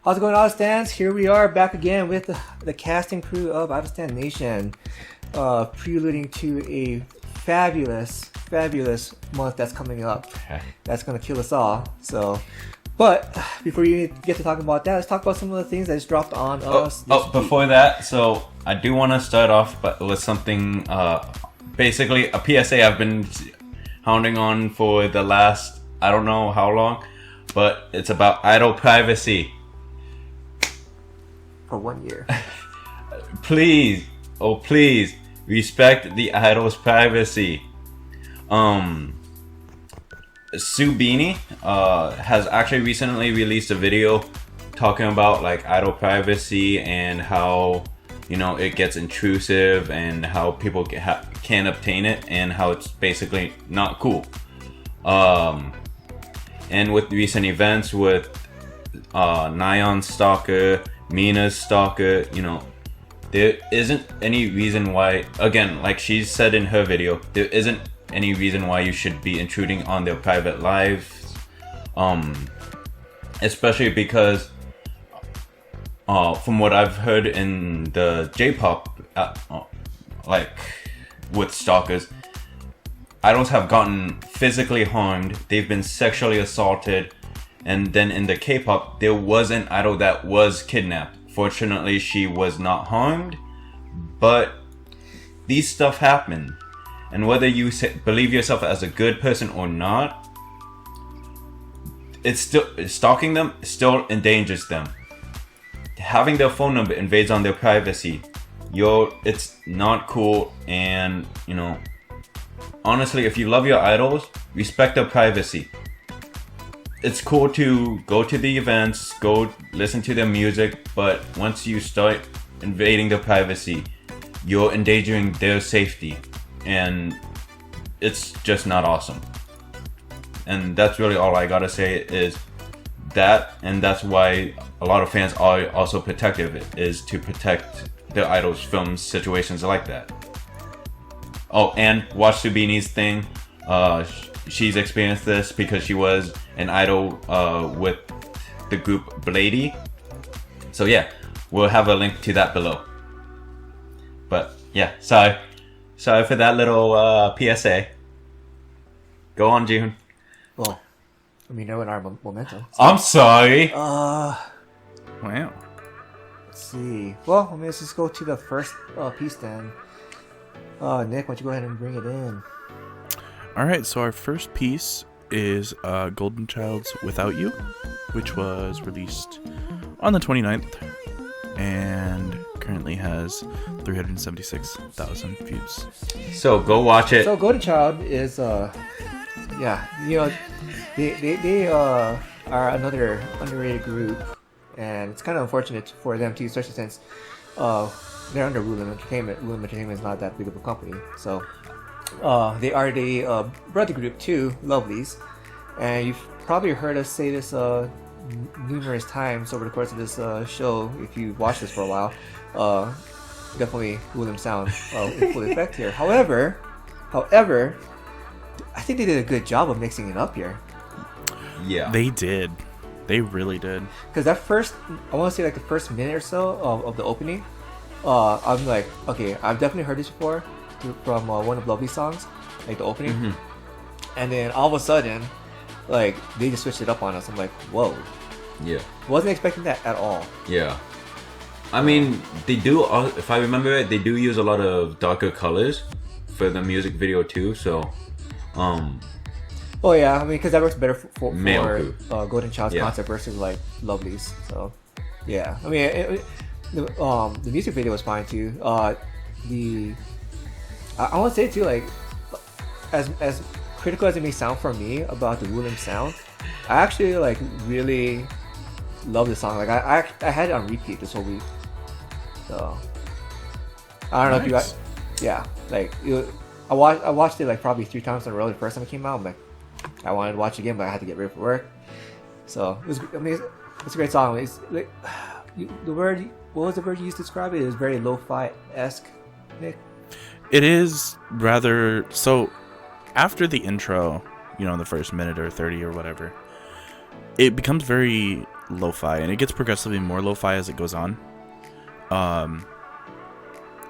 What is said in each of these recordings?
How's it going, Out of Stands? Here we are back again with the cast and crew of Out of Stand Nation, preluding to a fabulous month that's coming up. That's gonna kill us all. But before you get to talking about that, let's talk about some of the things that just dropped on us. Before that, so I do want to start off with something, basically a PSA I've been hounding on for the last, I don't know how long, but it's about idol privacy. For 1 year. Please, respect the idol's privacy. Sue Beanie has actually recently released a video talking about like idol privacy and how, you know, it gets intrusive and how people can't obtain it and how it's basically not cool. And with recent events with Nayeon's stalker, Mina's stalker, you know, there isn't any reason why, again, like she said in her video, there isn't any reason why you should be intruding on their private lives, especially because from what I've heard in the J-pop, like with stalkers, idols have gotten physically harmed, they've been sexually assaulted, and then in the K-pop there was an idol that was kidnapped. Fortunately, she was not harmed, but these stuff happen. And whether you believe yourself as a good person or not, it's still stalking them still endangers them. Having their phone number invades on their privacy. It's not cool. And you know, honestly, if you love your idols, respect their privacy. It's cool to go to the events, go listen to their music, but once you start invading their privacy, you're endangering their safety. And it's just not awesome. And that's really all I gotta say is that, and that's why a lot of fans are also protective, is to protect their idols from situations like that. Oh, and watch Subini's thing. She's experienced this because she was an idol with the group Blady. So yeah, we'll have a link to that below. But yeah, sorry for that little PSA. Go on, June. Well, I mean, knowing our momentum. So, I'm sorry. Wow. Let's see. Well, I mean, let's just go to the first piece then. Nick, why don't you go ahead and bring it in? All right, so our first piece is Golden Child's Without You, which was released on the 29th and currently has 376,000 views. So go watch it. So Golden Child is, yeah, you know, they are another underrated group, and it's kind of unfortunate for them too, especially since they're under Woollim Entertainment. Woollim Entertainment is not that big of a company, so they are the brother group to Lovelyz, and you've probably heard us say this numerous times over the course of this show. If you watched this for a while, definitely Woollim sound in full effect here. However, I think they did a good job of mixing it up here. Yeah, they did. They really did. Because that first, I want to say like the first minute or so of the opening, I'm like, okay, I've definitely heard this before from one of Lovelyz songs, like the opening. Mm-hmm. And then all of a sudden, like, they just switched it up on us. I'm like, whoa. Yeah. Wasn't expecting that at all. Yeah. I mean, they do, if I remember it, they do use a lot of darker colors for the music video too, so, Oh yeah, I mean, because that works better for Golden Child's concept versus like Lovelyz. So, yeah. I mean, the music video was fine too. I want to say too, like, as critical as it may sound for me about the Woollim sound, I actually like really love the song. Like I had it on repeat this whole week. So I don't know if you guys, yeah, like I watched it like probably 3 times in a row the first time it came out. I'm like, I wanted to watch it again, but I had to get ready for work. So it was, I mean, it's a great song. It's like what was the word you used to describe it? It was very lo-fi-esque, Nick. It is rather so. After the intro, you know, the first minute or 30 or whatever, it becomes very lo-fi, and it gets progressively more lo-fi as it goes on.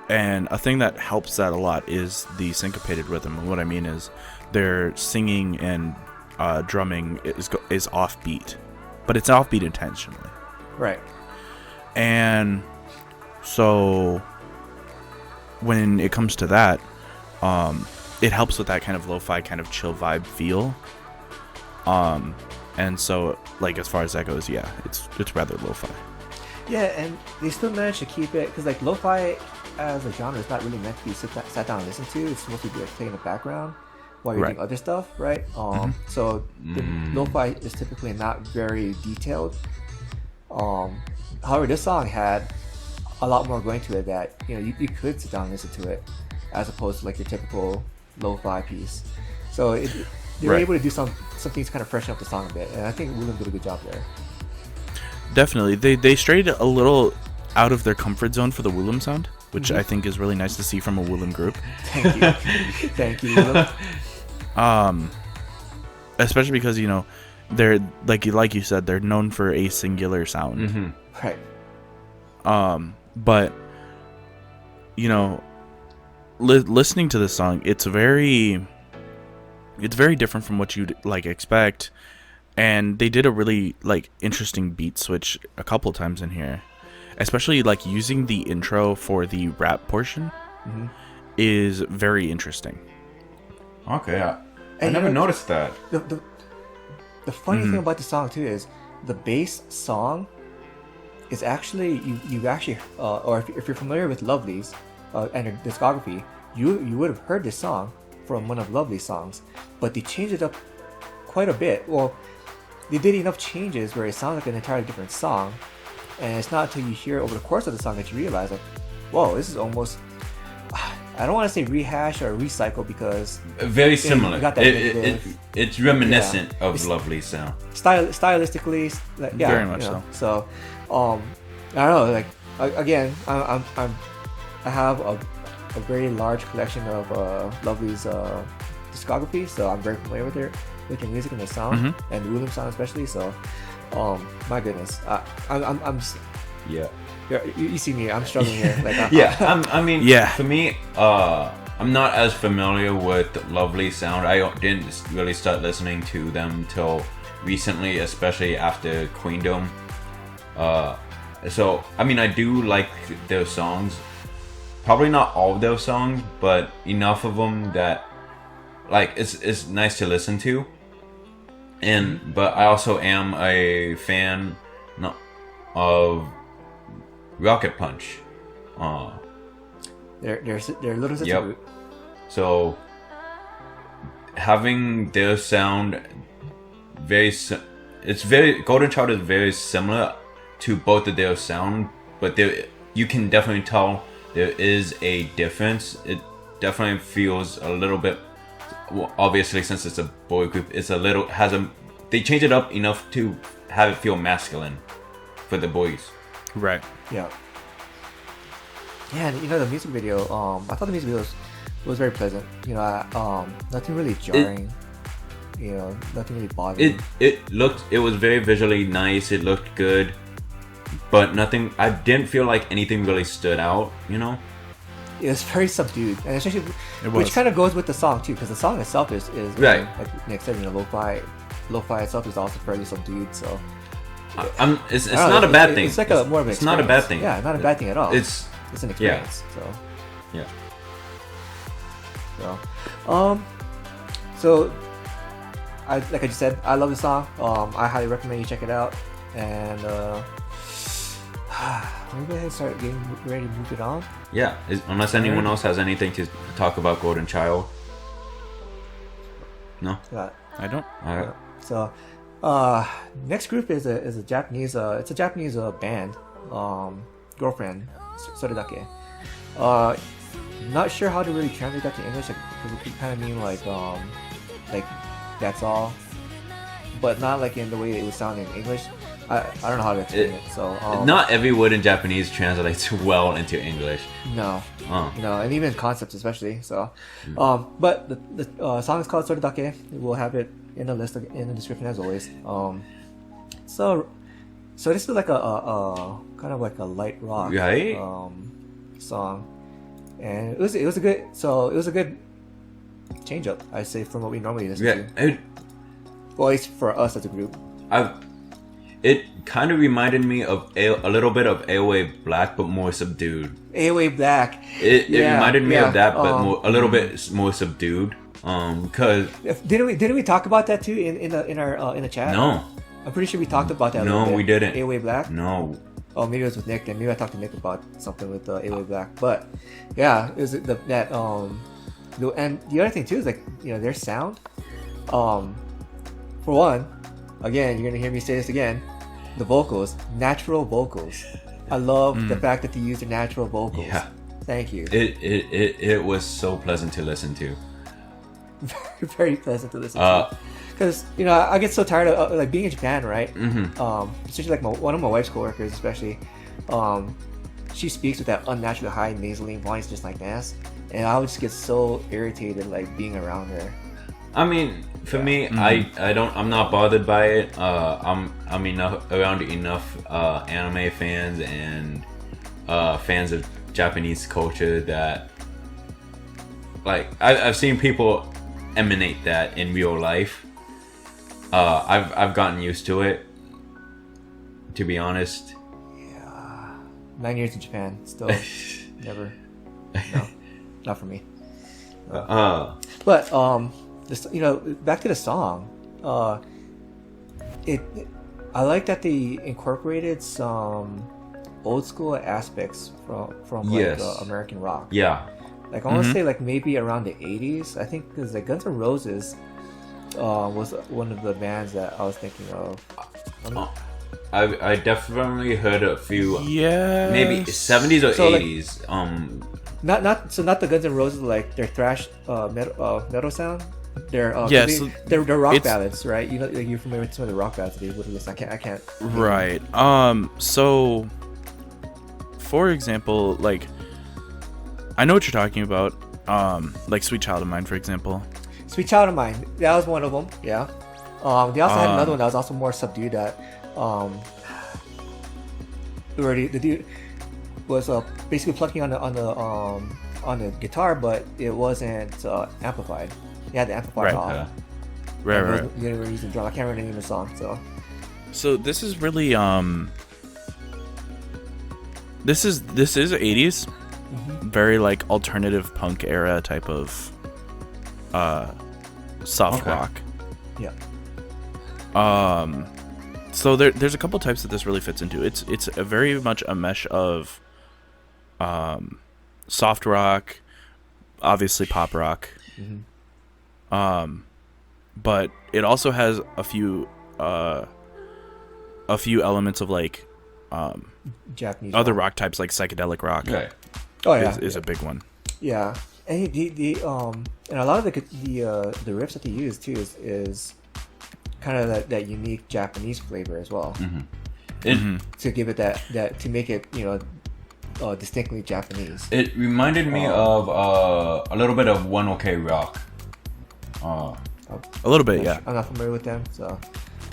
And a thing that helps that a lot is the syncopated rhythm. And what I mean is their singing and drumming is offbeat, but it's offbeat intentionally. Right. And so when it comes to that, it helps with that kind of lo-fi, kind of chill vibe feel. And so, like, as far as that goes, yeah, it's rather lo-fi. Yeah, and they still managed to keep it, because like lo-fi as a genre is not really meant to be sat down and listen to. It's supposed to be like playing in the background while you're doing other stuff, right? So the lo-fi is typically not very detailed. However, this song had a lot more going to it that, you know, you could sit down and listen to it, as opposed to like your typical lo-fi piece. So they were able to do something to kind of freshen up the song a bit, and I think William did a good job there. Definitely, they strayed a little out of their comfort zone for the William sound, which I think is really nice to see from a William group. Thank you, thank you, William. Especially because, you know, they're like you said, they're known for a singular sound. Right. But you know, listening to this song, it's very different from what you'd like expect, and they did a really like interesting beat switch a couple times in here, especially like using the intro for the rap portion is very interesting. Okay, I never noticed that. The funny thing about the song too is the bass song is actually you actually or if you're familiar with Lovely's and her discography, you would have heard this song from one of Lovely's songs, but they changed it up quite a bit. Well, they did enough changes where it sounds like an entirely different song, and it's not until you hear it over the course of the song that you realize, like, whoa, this is almost, I don't want to say rehash or recycle, because very similar. You got that it's reminiscent of Lovely's sound. Stylistically, like, yeah, very much so. So, I don't know. Like, again, I have a very large collection of Lovely's discography, so I'm very familiar with their music and their sound, and William's sound especially. So, my goodness, I'm yeah. You see me, I'm struggling here. Like, I mean, for me, I'm not as familiar with Lovely's sound. I didn't really start listening to them till recently, especially after Queendom. So, I mean, I do like their songs. Probably not all of their songs, but enough of them that, like, it's nice to listen to. But I also am a fan of Rocket Punch. They're a little sister. So having their sound Golden Child is very similar to both of their sound, but you can definitely tell there is a difference. It definitely feels a little bit, well, obviously since it's a boy group, they change it up enough to have it feel masculine for the boys. Right. Yeah. Yeah, and, you know, the music video, I thought the music video was very pleasant. You know, nothing really jarring. You know, nothing really bothering. It was very visually nice. It looked good, but nothing. I didn't feel like anything really stood out. You know. It was very subdued, and especially which kind of goes with the song too, because the song itself is right. Like Nick said, you know, lo-fi itself is also fairly subdued. So it's not a bad thing. It's like more of an experience. It's not a bad thing. Yeah, not a bad thing at all. It's an experience. Yeah. So like I just said, I love the song. I highly recommend you check it out. And maybe I start getting ready to move it on. Yeah, unless anyone else has anything to talk about Golden Child. No? I don't. Alright. So, next group is a Japanese, it's a Japanese band, Girlfriend, それだけ. Not sure how to really translate that to English, because it could kind of mean like that's all, but not like in the way it would sound in English. I don't know how to explain it. So not every word in Japanese translates well into English. No, and even concepts especially. So, but the song is called それだけ. We'll have it in the list in the description as always. So So this is like a kind of like a light rock Right. song, and it was a good change up, I say, from what we normally listen Yeah, to. Well, at least for us as a group. it kind of reminded me of a little bit of AOA Black, but more subdued. AOA Black. It reminded me of that, but um, a little bit more subdued. Cause didn't we talk about that too in the chat? no, I'm pretty sure we talked about that. a No, little bit. we didn't. AOA Black. no. Oh, maybe it was with Nick. Then maybe I talked to Nick about something with AOA Black. But yeah, it was and the other thing too is like, you know, their sound. For one, again, you're gonna hear me say this again. The vocals, natural vocals. I love the fact that they use the natural vocals. Yeah. Thank you. It was so pleasant to listen to. Very pleasant to listen to. Because, you know, I get so tired of like being in Japan, right? Especially like one of my wife's coworkers, especially. She speaks with that unnaturally high nasally voice, just like this, and I would just get so irritated like being around her. I mean, for me, I'm not bothered by it. I'm around enough anime fans and fans of Japanese culture that, like, I've seen people emanate that in real life. I've gotten used to it, to be honest. Yeah, 9 years in Japan, still never. No, not for me. But this, you know, back to the song. I like that they incorporated some old school aspects from like Yes. American rock. Yeah. Like I want to say like maybe around the 80s. I think because like Guns N' Roses was one of the bands that I was thinking of. I definitely heard a few. Yeah. Maybe 70s or So, like, 80s. Not the Guns N' Roses like their thrash metal sound. They're they're rock it's- ballads, right? You know, like, you're familiar with some of the rock ballads they would listen. I can't. Right. So, for example, like, I know what you're talking about. Like Sweet Child of Mine, for example. Sweet Child of Mine. That was one of them. Yeah. They also had another one that was also more subdued. That where the dude was basically plucking on the guitar, but it wasn't amplified. He had the amplifier Right. off. Right. They were using drum. I can't remember the name of the song. So this is really this is 80s, very like alternative punk era type of soft Okay. rock. Yeah. So there's a couple types that this really fits into. It's a very much a mesh of soft rock, obviously pop rock. But it also has a few elements of like Japanese other rock types, like psychedelic rock. Okay. Oh yeah. is a big one. Yeah, and and a lot of the riffs that they use too is kind of that unique Japanese flavor as well. To give it that to make it, you know, distinctly Japanese. It reminded me of a little bit of One OK Rock. A little bit, yeah. I'm not familiar with them, so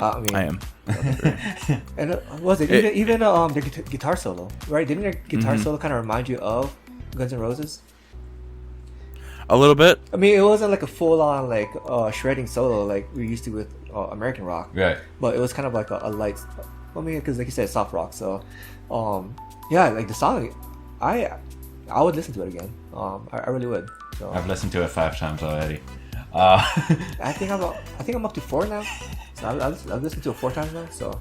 I mean I am. And was it even their guitar solo, right? Didn't their guitar solo kind of remind you of Guns N' Roses? A little bit. I mean, it wasn't like a full-on like shredding solo like we're used to with American rock, Right. but it was kind of like a light. I mean, because like you said, soft rock. So, yeah, like the song, I would listen to it again. I really would. So, I've listened to it 5 times already. I think I'm up to 4 now. So I've listened to it 4 times now. So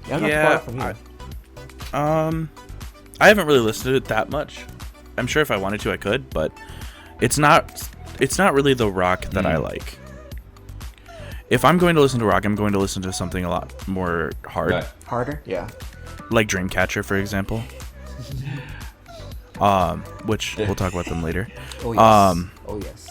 yeah, I'm not far from you. I haven't really listened to it that much. I'm sure if I wanted to, I could, but it's not really the rock that I like. If I'm going to listen to rock, I'm going to listen to something a lot more hard. Right. Harder, yeah. Like Dreamcatcher, for example. Which we'll talk about them later. Oh yes. Oh yes.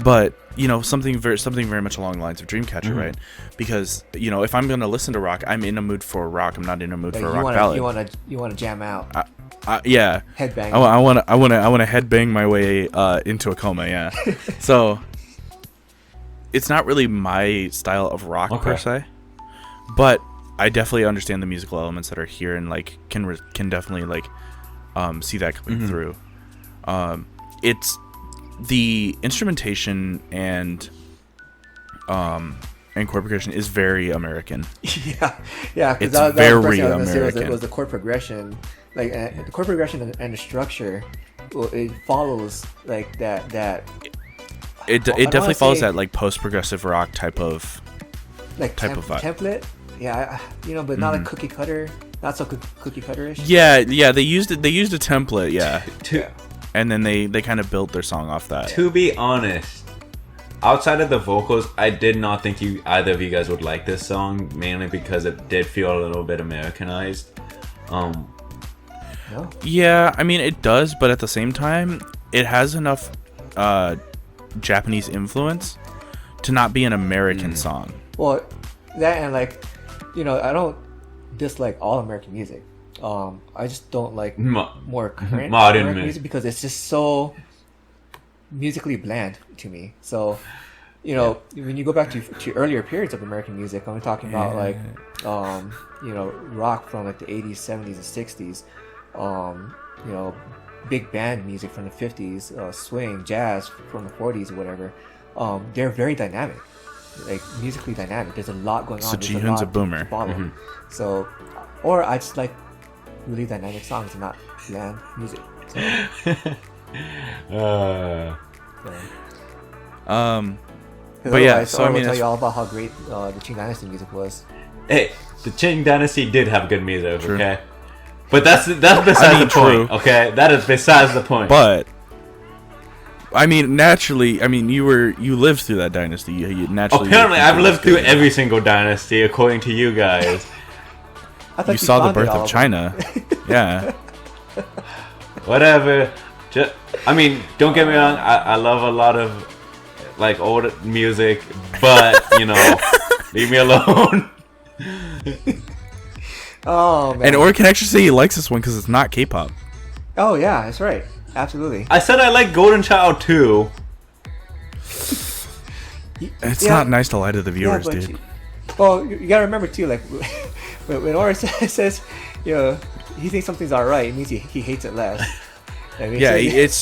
But you know, something very much along the lines of Dreamcatcher, right? Because you know, if I'm going to listen to rock, I'm in a mood for rock. I'm not in a mood Like, for a rock ballad. You want to jam out. Yeah. Headbang. I want to headbang my way into a coma. Yeah. So it's not really my style of rock per se, but I definitely understand the musical elements that are here, and like can definitely like see that coming through. It's the instrumentation and chord progression is very American. Yeah. It's very that was American. was the chord progression, like the chord progression and the structure. Well, it follows like that. It definitely follows that like post-progressive rock type of like vibe. template. Yeah, but not like cookie cutter. Not so cookie cutter-ish. Yeah. They used a template. Yeah. To And then they kind of built their song off that. to be honest, outside of the vocals, I did not think either of you guys would like this song, mainly because it did feel a little bit Americanized. No. Yeah, I mean it does, but at the same time, it has enough Japanese influence to not be an American song. Well, that and like, I don't dislike all American music. I just don't like more current modern American music because it's just so musically bland to me. So, when you go back to earlier periods of American music, I'm talking about like, rock from like the 80s, 70s, and 60s. Big band music from the 50s, swing, jazz from the 40s or whatever. They're very dynamic, like musically dynamic. There's a lot going on. So Jihoon's a boomer. So, or I just like really dynamic songs and not bland music. So, But yeah, so I will mean, tell you all about how great the Qing Dynasty music was. Hey, the Qing Dynasty did have good music, okay? But that's besides the point, okay? That is besides the point. But I mean, naturally, you lived through that dynasty. You naturally. Apparently, I've lived through every single dynasty, according to you guys. You saw the birth of China. Yeah. Whatever. Don't get me wrong. I love a lot of like old music, but leave me alone. Oh man. And Ori can actually say he likes this one because it's not K-pop. Oh yeah, that's right. Absolutely. I said I like Golden Child too. It's not nice to lie to the viewers, dude. Well, you gotta remember too, like when Ori says, he thinks something's alright, it means he hates it less. It's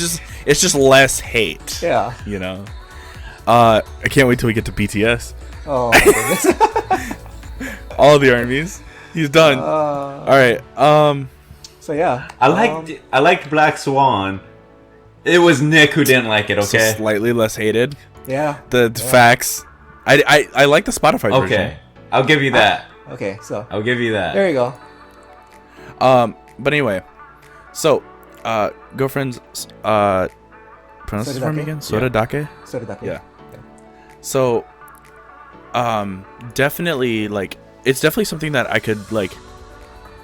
just less hate. Yeah. I can't wait till we get to BTS. Oh my goodness. All the armies. He's done. All right. So yeah. I liked Black Swan. It was Nick who didn't like it. Okay. So slightly less hated. Yeah. The facts. I like the Spotify version. Okay. I'll give you that. Okay. So. I'll give you that. There you go. But anyway, so girlfriends. Pronounce this for me again. Sore dake. Sore dake. Yeah. So, definitely like it's definitely something that I could like,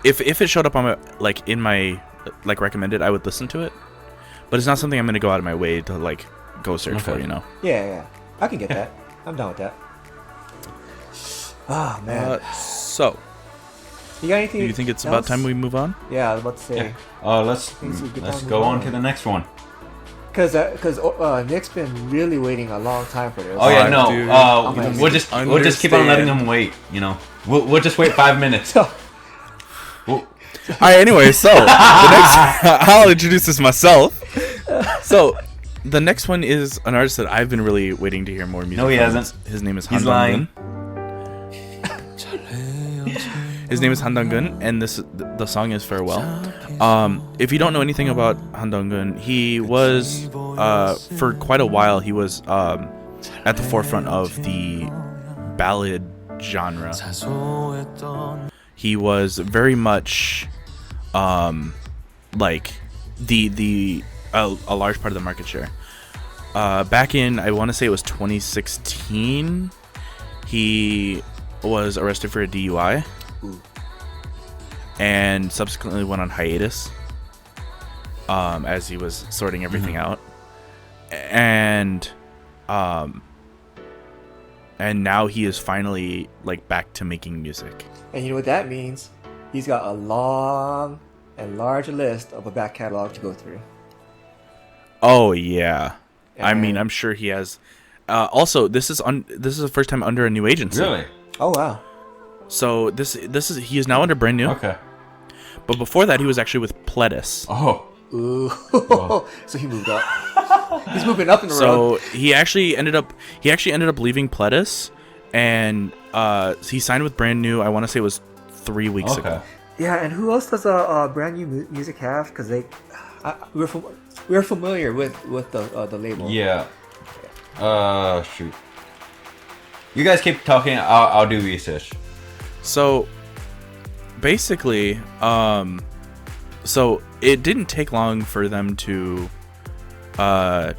if it showed up on my in my recommended, I would listen to it. But it's not something I'm gonna go out of my way to like go search for. Yeah. I can get that. I'm down with that. Oh man. So. You got anything? Do you think it's else? about time we move on? Yeah, I was about to say. Yeah. Let's go on to the next one. Because Nick's been really waiting a long time for this. Oh yeah, no. Dude. We'll just keep on letting him wait. We'll just wait 5 minutes. All right. Anyway, so the next, I'll introduce this myself. So the next one is an artist that I've been really waiting to hear more music. No, he from. hasn't. His name is He's Han lying. Dong-gun. His name is Han Dong-gun, and the song is Farewell. If you don't know anything about Han Dong-gun, he was for quite a while he was at the forefront of the ballad genre. He was very much like a large part of the market share. Back in, I want to say it was 2016, he was arrested for a DUI. And subsequently went on hiatus as he was sorting everything out, and now he is finally like back to making music. And you know what that means? He's got a long and large list of a back catalog to go through. Oh yeah, And I mean I'm sure he has. Also, this is the first time under a new agency. Really? Oh wow. So this is he is now under Brand New. Okay. But before that, he was actually with Pledis. Oh. Ooh. So he moved up. He's moving up in the So road. he actually ended up leaving Pledis, and he signed with Brand New. I want to say it was 3 weeks ago. Yeah, and who else does Brand New music have? Because we're familiar with the label. Yeah. Shoot. You guys keep talking. I'll do research. So basically, so it didn't take long for them to, for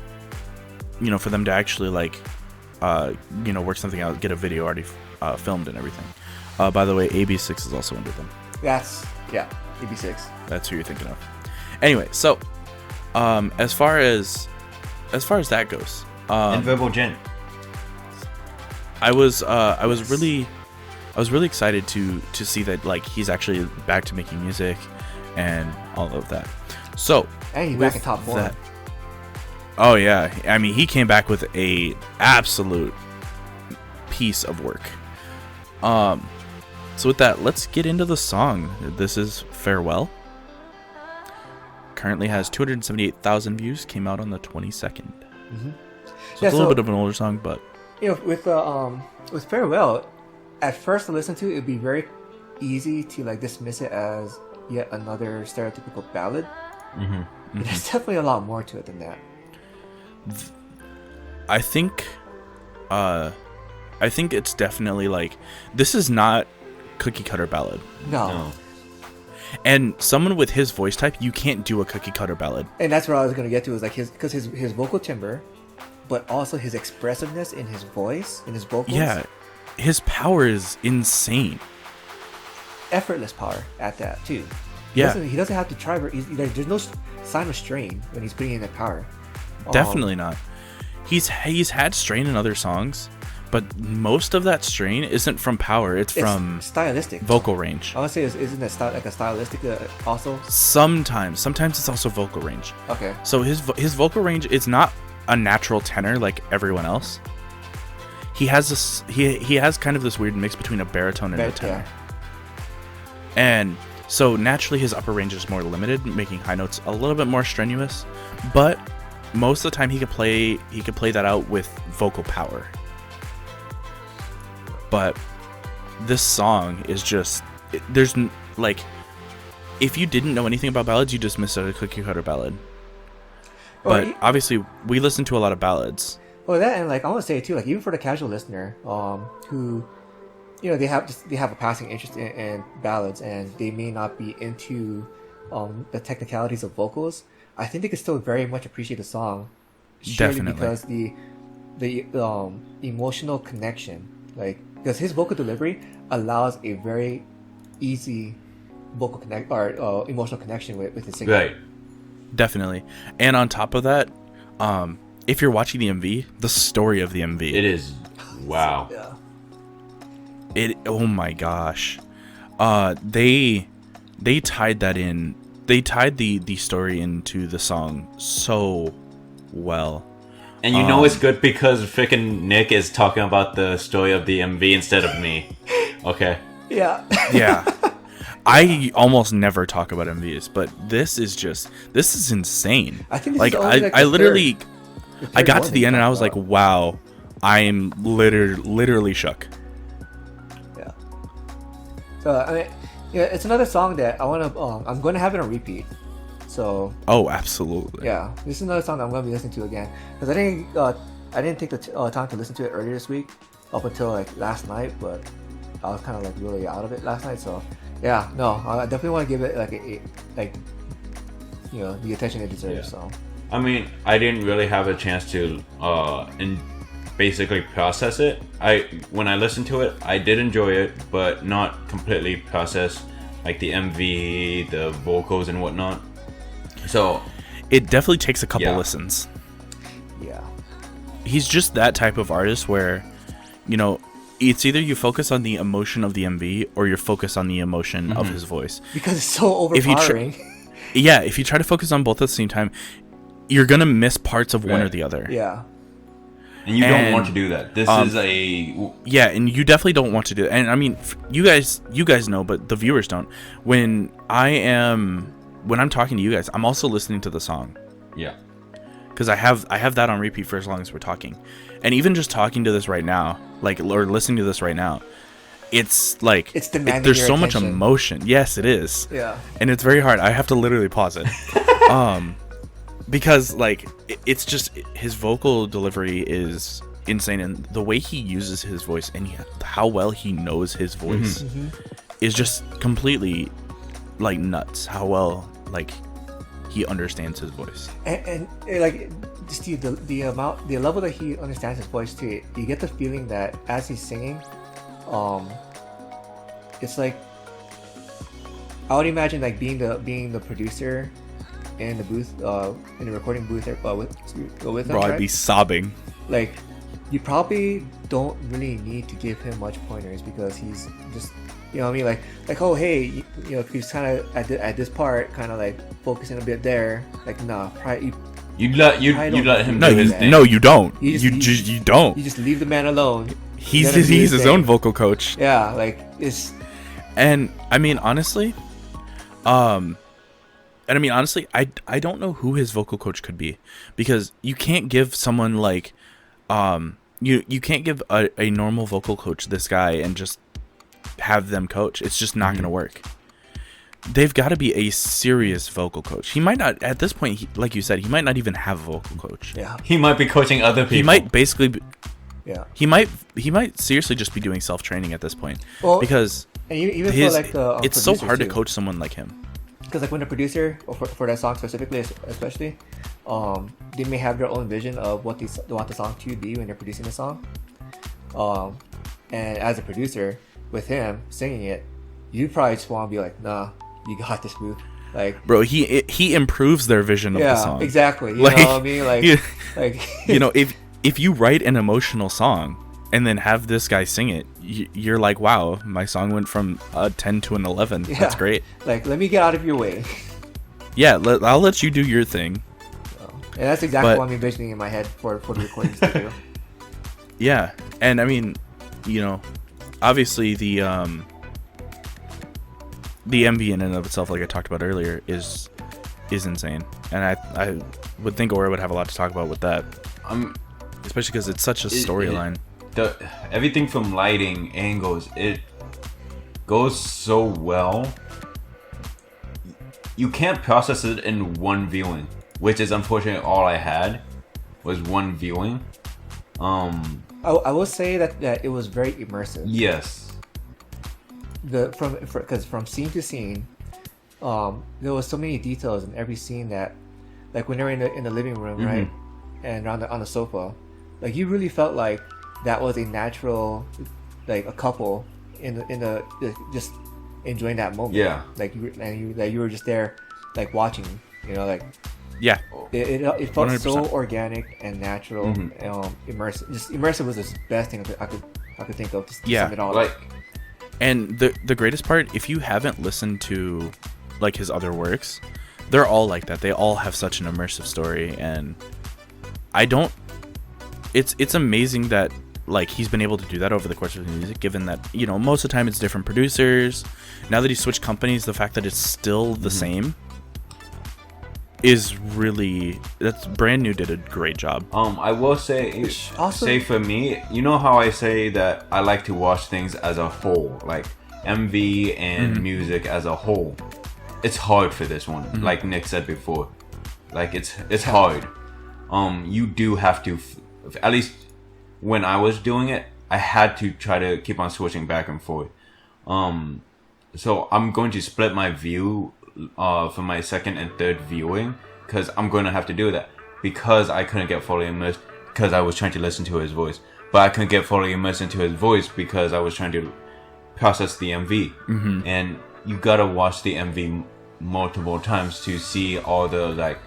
them to actually work something out, get a video already filmed and everything. By the way, AB6 is also under them. AB6. That's who you're thinking of. Anyway, so as far as that goes, And Verbal Gent. I was really excited to see that like he's actually back to making music and all of that. So And he's back in top form. Oh yeah, I mean he came back with a absolute piece of work. So with that, let's get into the song. This is Farewell. Currently has 278,000 views. Came out on the 22nd. Mm-hmm. So it's a little bit of an older song, but with Farewell, at first to listen to, it'd be very easy to like dismiss it as yet another stereotypical ballad. Mm-hmm. But there's definitely a lot more to it than that. I think it's definitely like this is not cookie cutter ballad. No. And someone with his voice type, you can't do a cookie cutter ballad. And that's what I was gonna get to, is like his vocal timbre, but also his expressiveness in his voice, in his vocals. Yeah, his power is insane. Effortless power at that too. Yeah, He doesn't have to try. There's no sign of strain when he's putting in that power. Definitely not. He's had strain in other songs, but most of that strain isn't from power. It's from stylistic vocal range. I would say, isn't that like a stylistic also? Sometimes it's also vocal range. Okay. So his vocal range is not a natural tenor like everyone else. He has this. He has kind of this weird mix between a baritone and a tenor. Yeah. And so naturally his upper range is more limited, making high notes a little bit more strenuous. But most of the time he could play that out with vocal power. But this song is just there's like, if you didn't know anything about ballads, you just missed out a cookie cutter ballad. But obviously we listen to a lot of ballads. Well, that, and like I want to say too, like even for the casual listener, who, they have a passing interest in ballads, and they may not be into the technicalities of vocals, I think they could still very much appreciate the song. Definitely. Because the emotional connection, like, because his vocal delivery allows a very easy vocal connect or emotional connection with his singing. Right. Definitely. And on top of that, if you're watching the MV, the story of the MV, It is. Wow. Yeah. Oh my gosh. They tied that in. They tied the story into the song so well. And you know it's good because freaking Nick is talking about the story of the MV instead of me. Okay. Yeah. Yeah. I almost never talk about MVs, but this is insane. I think this like is only, I literally third I got one to the end and I was about. like, wow, I am literally shook. Yeah. So I mean, it's another song that I want to. I'm going to have it on repeat. So. Oh, absolutely. Yeah, this is another song that I'm going to be listening to again, because I didn't take the time to listen to it earlier this week, up until like last night, but I was kind of like really out of it last night. So yeah, no, I definitely want to give it like the attention it deserves. Yeah. So. I mean, I didn't really have a chance to basically process it. When I listened to it, I did enjoy it, but not completely process like the MV, the vocals and whatnot. So it definitely takes a couple listens. Yeah. He's just that type of artist where, it's either you focus on the emotion of the MV or you focus on the emotion of his voice. Because it's so overpowering. If you try to focus on both at the same time, you're gonna miss parts of one or the other. Yeah. And you don't want to do that. This is yeah, and you definitely don't want to do it. And I mean, you guys know, but the viewers don't. When I'm talking to you guys, I'm also listening to the song. Yeah. Because I have that on repeat for as long as we're talking, and even just talking to this right now, like, or listening to this right now, it's like there's so much emotion. Yes, it is. Yeah. And it's very hard. I have to literally pause it, because like it's just his vocal delivery is insane, and the way he uses his voice and how well he knows his voice is just completely like nuts. How well like he understands his voice, and like just the level that he understands his voice too. You get the feeling that as he's singing, it's like I would imagine like being the producer in the booth, in the recording booth with him. Bro, right? I'd be sobbing. Like, you probably don't really need to give him much pointers because he's just, you know what I mean, like oh hey, you know, if he's kind of at this part, kind of like focusing a bit there, like nah, probably you let him no, do his thing. No, you don't. You don't. You just leave the man alone. He's his own vocal coach. Yeah, like it's. And I mean honestly, I don't know who his vocal coach could be, because you can't give someone like, you can't give a normal vocal coach this guy and just have them coach. It's just not going to work. They've got to be a serious vocal coach. He might not, at this point, like you said, he might not even have a vocal coach. Yeah. He might be coaching other people. He might basically be, yeah. He might seriously just be doing self-training at this point. Well, because and even for like the it's so hard too. to coach someone like him. Because like when the producer, or for that song specifically, especially, they may have their own vision of what they want the song to be when they're producing the song. And as a producer, with him singing it, you probably just want to be like, nah, you got this, boo. Like, bro, he improves their vision of the song. Yeah, exactly. You like, know what I mean? Like, like you know, if you write an emotional song and then have this guy sing it, you're like, wow, my song went from a 10 to an 11. Yeah. That's great. Like, let me get out of your way. Yeah, I'll let you do your thing. And that's exactly what I'm envisioning in my head for the recording studio. Yeah, and I mean, you know, obviously the MV in and of itself, like I talked about earlier, is insane, and I would think Aura would have a lot to talk about with that, especially because it's such a storyline. Everything from lighting, angles, it goes so well. You can't process it in one viewing, which is unfortunately all I had was one viewing. I will say that it was very immersive. Yes. Because from scene to scene, there was so many details in every scene that, like when they're in the living room, right, and on the sofa, like you really felt like that was a natural, like a couple in the just enjoying that moment. Yeah. Like you were just there, like watching, you know, like. Yeah. It felt 100%. so organic and natural, immersive. Just immersive was the best thing I could think of to sum it all up. And the greatest part, if you haven't listened to like his other works, they're all like that. They all have such an immersive story, and it's amazing that like he's been able to do that over the course of his music, given that, you know, most of the time it's different producers. Now that he switched companies, the fact that it's still the same is really, that's Brand New did a great job. I will say, say for me, you know how I say that I like to watch things as a whole, like MV and music as a whole. It's hard for this one, like Nick said before. Like it's hard. You do have to, at least when I was doing it, I had to try to keep on switching back and forth. So I'm going to split my view for my second and third viewing, because I'm going to have to do that, because I couldn't get fully immersed because I was trying to listen to his voice, but I couldn't get fully immersed into his voice because I was trying to process the MV. And you gotta watch the MV multiple times to see all the like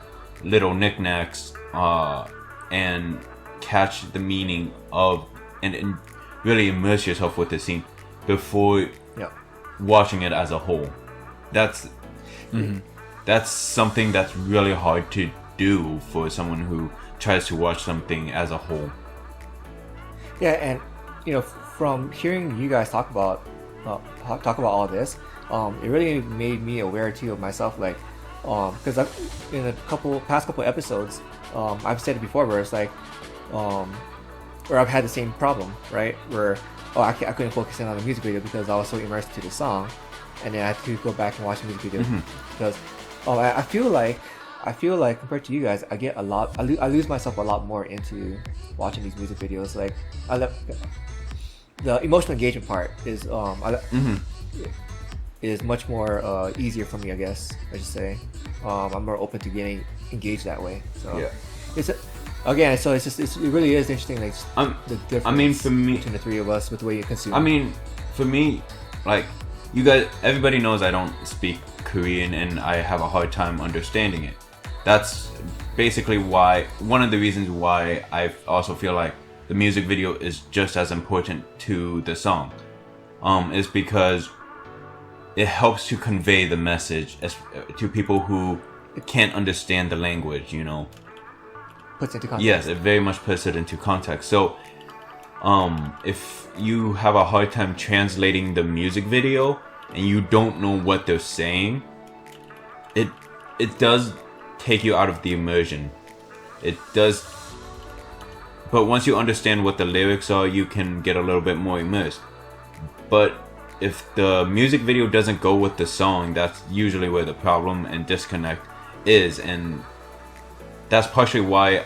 little knickknacks and catch the meaning of and really immerse yourself with the scene before watching it as a whole. That's something that's really hard to do for someone who tries to watch something as a whole. Yeah, and from hearing you guys talk about all this, it really made me aware too of myself, like, because in a past couple episodes, I've said it before, where it's like, where I've had the same problem, right? Where I couldn't focus in on the music video because I was so immersed into the song, and then I had to go back and watch the music video because I feel like compared to you guys, I lose myself a lot more into watching these music videos. Like the emotional engagement part is much more easier for me, I guess I should say. I'm more open to getting engaged that way. So Yeah. it really is interesting, like the difference for me, between the three of us with the way you consume. I mean, for me, like, you guys, everybody knows I don't speak Korean and I have a hard time understanding it. That's basically one of the reasons why I also feel like the music video is just as important to the song, is because it helps to convey the message to people who can't understand the language, puts into context. Yes, it very much puts it into context. So, if you have a hard time translating the music video and you don't know what they're saying, it does take you out of the immersion. It does. But once you understand what the lyrics are, you can get a little bit more immersed. But if the music video doesn't go with the song, that's usually where the problem and disconnect is, and that's partially why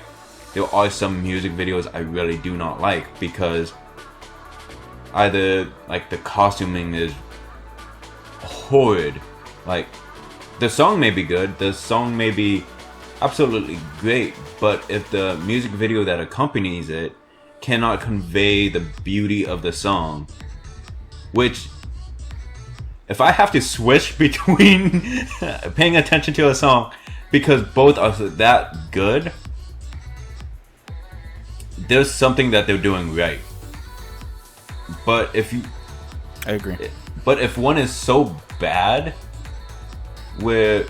there are some music videos I really do not like, because either like the costuming is horrid, like the song may be good, the song may be absolutely great, but if the music video that accompanies it cannot convey the beauty of the song, which if I have to switch between paying attention to a song because both are that good, there's something that they're doing right. But I agree. But if one is so bad where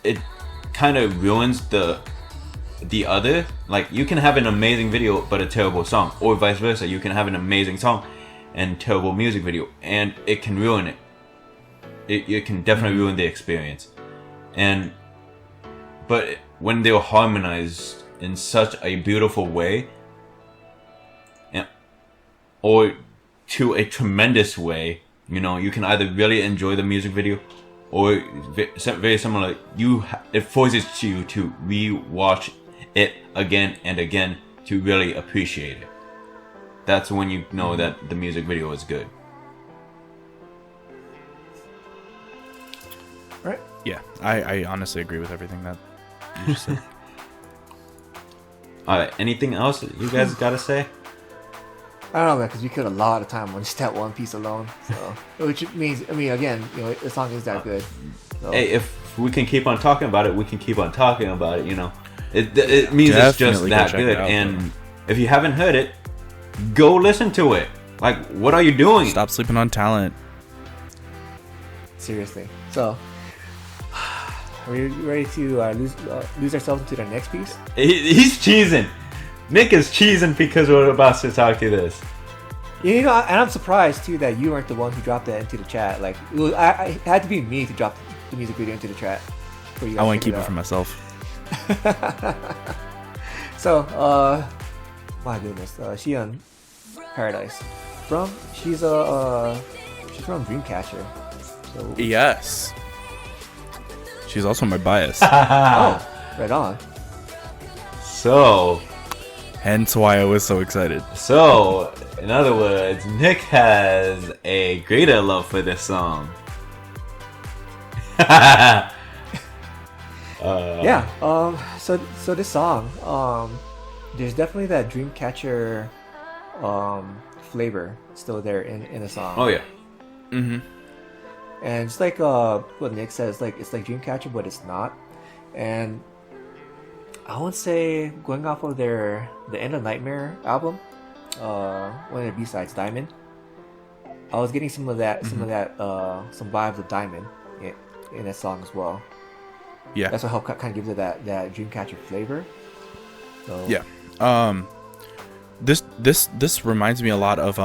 it kind of ruins the other, like you can have an amazing video but a terrible song, or vice versa. You can have an amazing song and terrible music video, and it can ruin it. It can definitely ruin the experience. But when they're harmonized in such a beautiful way, or to a tremendous way, you can either really enjoy the music video, or very similar, it forces you to re-watch it again and again to really appreciate it. That's when you know that the music video is good. Right? Yeah, I honestly agree with everything that you just said. Alright, anything else you guys gotta say? I don't know, man, because we killed a lot of time on just that one piece alone. So, which means, again, the song is that good. So. Hey, if we can keep on talking about it, we can keep on talking about it. It means it's just that good. And if you haven't heard it, go listen to it. Like, what are you doing? Stop sleeping on talent. Seriously. So, are we ready to lose ourselves into the next piece? He's cheesing. Nick is cheesing because we're about to talk to this. And I'm surprised too that you weren't the one who dropped that into the chat. Like, it had to be me to drop the music video into the chat. For you I want to keep it for myself. So, my goodness, Siyeon Paradise. She's from Dreamcatcher. So. Yes. She's also my bias. Oh, right on. So, hence why I was so excited. So, in other words, Nick has a greater love for this song. Yeah. So this song, there's definitely that Dreamcatcher flavor still there in the song. Oh yeah. Mm-hmm. And it's like what Nick says, like it's like Dreamcatcher, but it's not. And I would say, going off of the End of Nightmare album, one of the B-sides, Diamond, I was getting some vibes of Diamond in that song as well. Yeah, that's what helped kind of give it that Dreamcatcher flavor. So. Yeah. This reminds me a lot of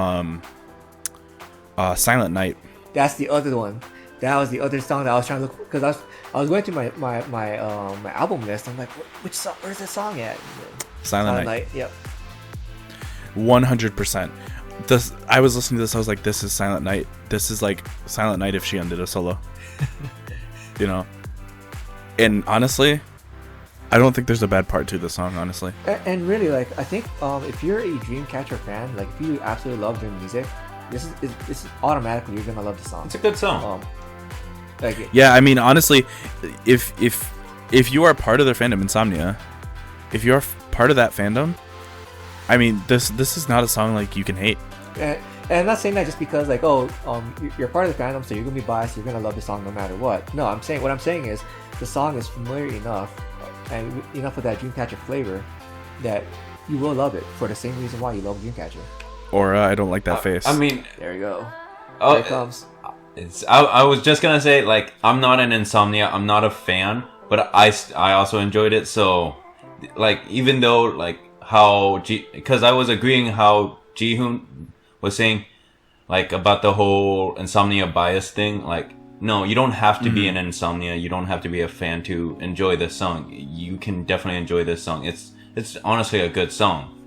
Silent Night. That's the other one. That was the other song that I was trying to look, because I was going through my album list. I'm like, which song? Where's this song at? Silent Night. Yep. 100%. This, I was listening to this. I was like, this is Silent Night. This is like Silent Night if Siyeon did a solo. You know. And honestly, I don't think there's a bad part to the song. Honestly. And really, like, I think if you're a Dreamcatcher fan, like if you absolutely love their music, this is automatically you're gonna love the song. It's a good song. Yeah, I mean, honestly, if you are part of their fandom, Insomnia, if you're part of that fandom, I mean, this is not a song like you can hate. And I'm not saying that just because like, you're part of the fandom, so you're gonna be biased, you're gonna love the song no matter what. No, what I'm saying is the song is familiar enough and enough of that Dreamcatcher flavor that you will love it for the same reason why you love Dreamcatcher. Or I don't like that face. I mean, there you go. Oh, Here it comes. I was just gonna say, like, I'm not an Insomnia, I'm not a fan, but I also enjoyed it. So, like, even though like because I was agreeing how Jihoon was saying, like, about the whole Insomnia bias thing, like, no, you don't have to be an Insomnia, you don't have to be a fan to enjoy this song. You can definitely enjoy this song. It's honestly a good song.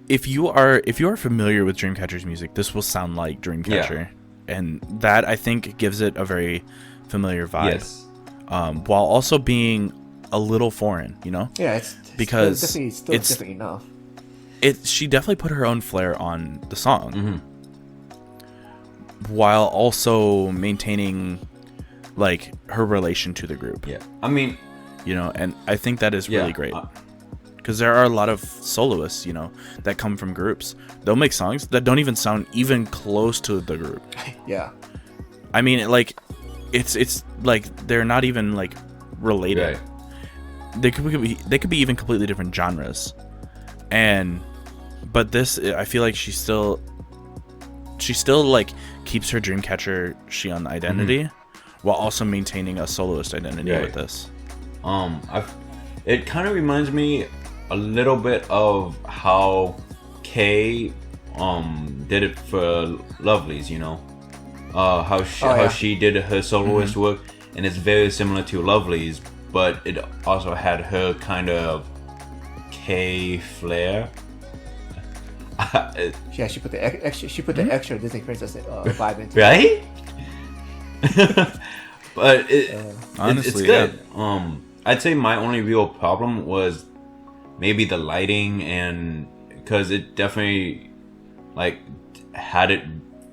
If you are familiar with Dreamcatcher's music, this will sound like Dreamcatcher, and that I think gives it a very familiar vibe. Yes. While also being a little foreign, you know? Yeah, it's definitely different enough. She definitely put her own flair on the song, Mm-hmm. while also maintaining like her relation to the group. Yeah, I mean, you know, and I think that is really great. Uh, Because there are a lot of soloists, you know, that come from groups. They'll make songs that don't even sound even close to the group. Yeah. I mean, like, it's like they're not even like related. Right. They could be even completely different genres. But this, I feel like she still like keeps her Dreamcatcher Siyeon identity, while also maintaining a soloist identity with this. It kind of reminds me a little bit of how K did it for Lovelyz, you know, how she did her soloist work, and it's very similar to Lovelyz, but it also had her kind of K flair. Yeah, she put the extra Disney princess vibe into it. Right? But honestly, it's good. Yeah. I'd say my only real problem was maybe the lighting, and because it definitely like had it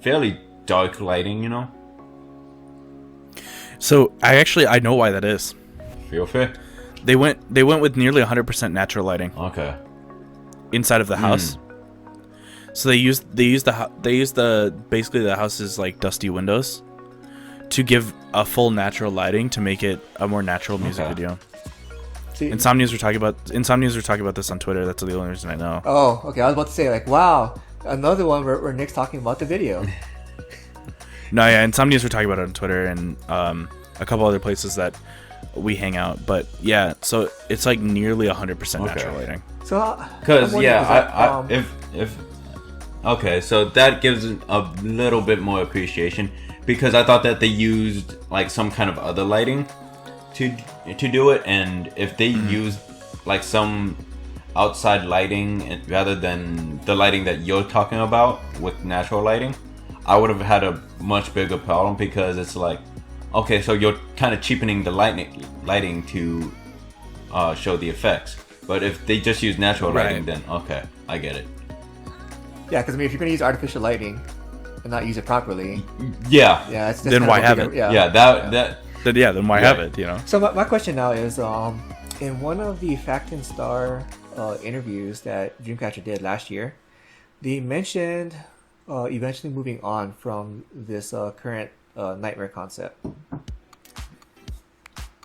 fairly dark lighting, you know. So I know why that is. Feel fair? They went with nearly 100% natural lighting. Okay. Inside of the house. So they used the basically the house's like dusty windows to give a full natural lighting to make it a more natural music video. See, Insomnias were talking about this on Twitter. That's the only reason I know. Oh, okay. I was about to say, like, wow, another one where Nick's talking about the video. No, yeah, Insomnias were talking about it on Twitter and a couple other places that we hang out. But yeah, so it's like nearly 100% natural lighting. So, because okay, so that gives a little bit more appreciation, because I thought that they used like some kind of other lighting to do it, and if they used like some outside lighting rather than the lighting that you're talking about with natural lighting, I would have had a much bigger problem, because it's like, okay, so you're kind of cheapening the lighting to show the effects. But if they just use natural lighting, then okay, I get it. Yeah, because I mean, if you're gonna use artificial lighting and not use it properly, that's then why have it? Then why have it? You know. So my question now is, in one of the Fact and Star interviews that Dreamcatcher did last year, they mentioned eventually moving on from this current nightmare concept.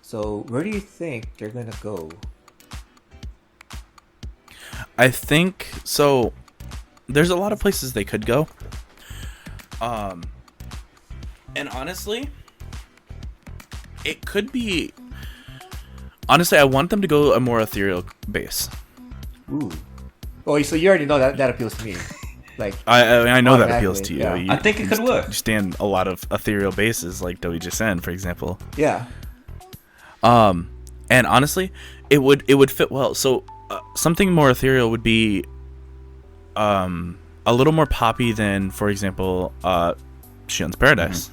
So where do you think they're gonna go? I think so. There's a lot of places they could go. And honestly, it could be. Honestly, I want them to go a more ethereal base. Ooh. Oh, so you already know that appeals to me. Like I know that appeals to you. Yeah. You I think it could work. You stand a lot of ethereal bases like WJSN, for example. Yeah. And honestly, it would fit well. So something more ethereal would be a little more poppy than, for example, Siyeon's Paradise.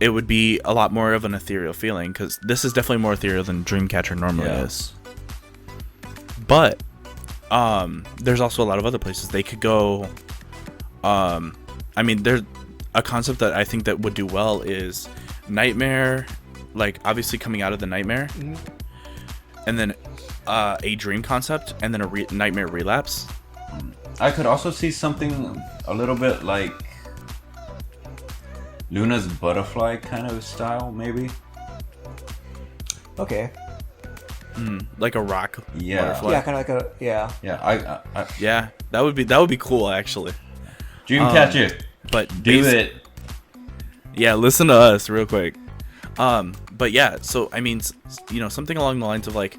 It would be a lot more of an ethereal feeling, because this is definitely more ethereal than Dreamcatcher normally is. But there's also a lot of other places they could go. I mean, there's a concept that I think that would do well is Nightmare, like obviously coming out of the Nightmare, and then a dream concept, and then a Nightmare relapse. I could also see something a little bit like Luna's Butterfly kind of style, maybe. Okay. Like a rock butterfly. Yeah, kind of like a yeah. Yeah, I Yeah, that would be cool actually. Dreamcatcher, But do it. Yeah, listen to us real quick. But yeah, so I mean, something along the lines of like,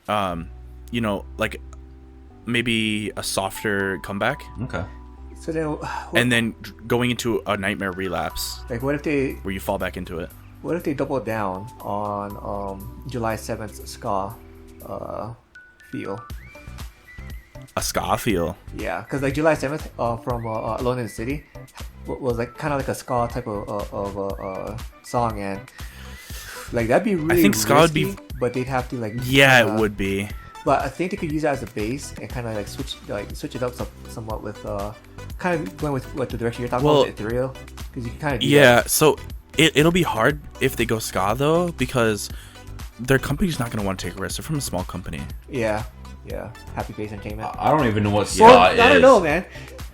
like maybe a softer comeback. Okay. So then, And then going into a Nightmare relapse. like, what if they where you fall back into it? What if they double down on July 7th ska feel? A ska feel. Yeah, because like July 7th from Alone in the City was like kind of like a ska type of song, and like that'd be really. I think ska would be, but they'd have to like. Yeah, it would be. But I think they could use that as a base and kind of like switch it up somewhat with kind of going with what the direction you're talking about, ethereal, because you can kind of. Yeah, so it'll be hard if they go ska though, because their company's not gonna want to take a risk. They're from a small company. Yeah. Happy Face Entertainment. I don't even know what ska is. I don't know, man,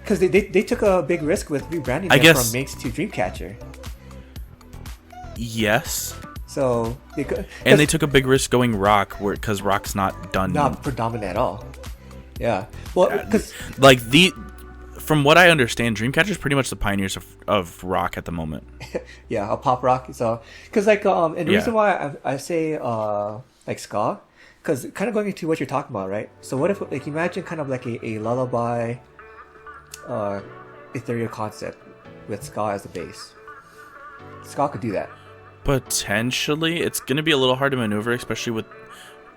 because they took a big risk with rebranding them from Minx to Dreamcatcher. Yes. So they could, and they took a big risk going rock, because rock's not done. Not predominant at all. Yeah. Well, because like from what I understand, Dreamcatcher is pretty much the pioneers of rock at the moment. Yeah, a pop rock. So, because like, and the reason why I say like ska, because kind of going into what you're talking about, right? So what if like imagine kind of like a lullaby, ethereal concept with ska as the base. Ska could do that. Potentially, it's gonna be a little hard to maneuver, especially with